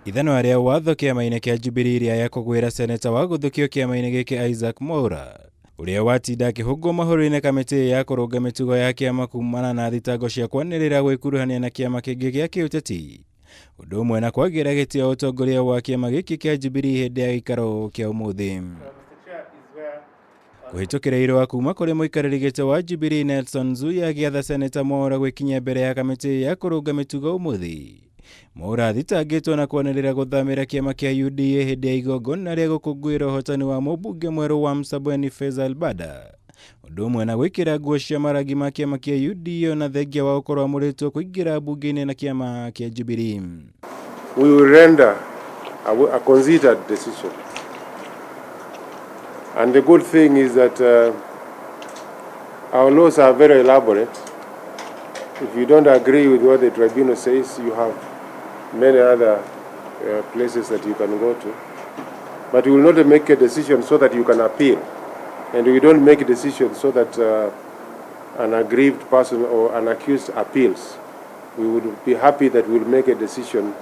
Ithano ria watho kiama-ini kia Jubilee iria ya kugwira seneta wa guthukio kiama-ini giki Isaac Mwaura uria watinda akihungwo mahuru-ini kamiti ya kurunga mitugo ya kiama kumana na thitango cia kwanirira gwikuruhania na kiama kingi gia kiuteti undu umwe na kwagira gitiyo utongoria wa kiama giki kia Jubilee hindi ya gikaro kia umuthi. Kuhitukira irua kuma kuri muikariri giti wa Jubilee Nelson Zuya agiatha seneta Mwaura gwikinyia mbere ya kamiti ya kurunga mitugo umuthi. Mwaura athitangirwo na kwanirira guthamira kiama kia UDA hindi ya igongona ria gukungwira uhotani wa mubunge mweru wa Msabweni Faisal Bada undu umwe na gwikira nguo cia marangi ma kiama kia UDA na thengia wa ukorwo amuritwo kuingira bunge-ini na kiama kia Jubilee. We will render a considered decision. And the good thing is that our laws are very elaborate. If you don't agree with what the tribunal says, you have many other places that you can go to. But we will not make a decision so that you can appeal. And we don't make a decision so that an aggrieved person or an accused appeals. We would be happy that we'll make a decision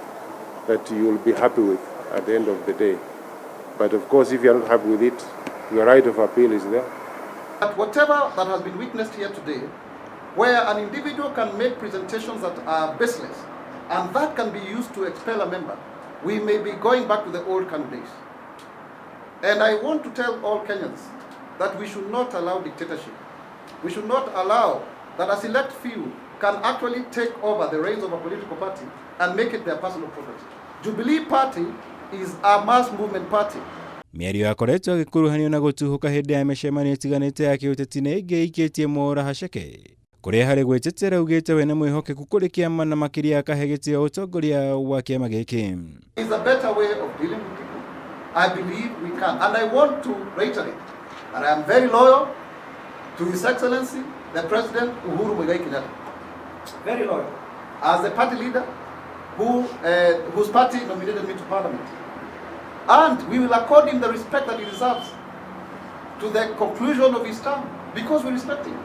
that you will be happy with at the end of the day. But of course, if you are not happy with it, your right of appeal is there. But whatever that has been witnessed here today, where an individual can make presentations that are baseless, and that can be used to expel a member, we may be going back to the old kind of days. And I want to tell all Kenyans that we should not allow dictatorship. We should not allow that a select few can actually take over the reins of a political party and make it their personal property. Jubilee Party is a mass movement party. Miario yakoretwo gikuruhanio na gutuhuka hindi ya micemanio itiganite ya kiuteti na ingi ikitie Mwaura haceke kuria hari gwitetera ugite we na mwihokeku kuri kiama na makiria akahe gitiyo utongoria wa kiama giki. Is a better way of dealing with people. I believe we can, and I want to reiterate that I am very loyal to His Excellency the President Uhuru Muigai Kenyatta. Very loyal. As the party leader whose party nominated me to Parliament. And we will accord him the respect that he deserves to the conclusion of his term, because we respect him.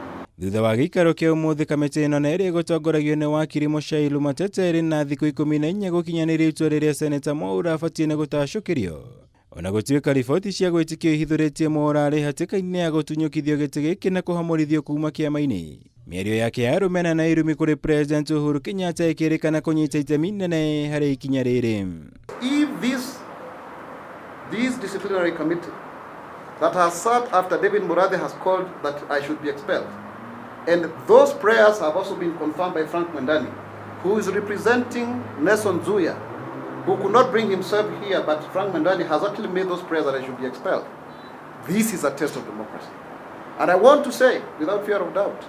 Thutha wa gikaro kia umuthi kamiti ino na iri gutongoragio ni wakiri Mushailu mateta iri na thiku 14 gukinyaniria itua riria seneta Mwaura abatie ni gutacukirio. Ona gutuika riboti cia gwitikio ihithuritie Mwaura ari hatika-ini ya gutunyukithio giti giki na kumuhamurithio kuma kiama-ini. Miario yake ya rumena na irumi kuri President Uhuru Kenyatta ikirikana kunyita itemi inene hari ikinya riri. If this disciplinary committee that has sat after David Murathe has called that I should be expelled, and those prayers have also been confirmed by Frank Mwendani, who is representing Nelson Zuya, who could not bring himself here, but Frank Mwendani has actually made those prayers that I should be expelled. This is a test of democracy. And I want to say, without fear of doubt,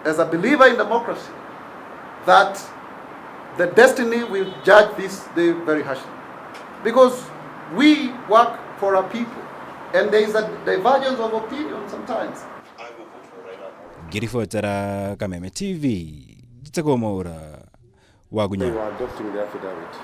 as a believer in democracy, that the destiny will judge this day very harshly. Because we work for our people, and there is a divergence of opinion sometimes. Ngiribotera Kameme TV, Njĩtagwo Mwaura wa Gunya. We are adopting the affidavit.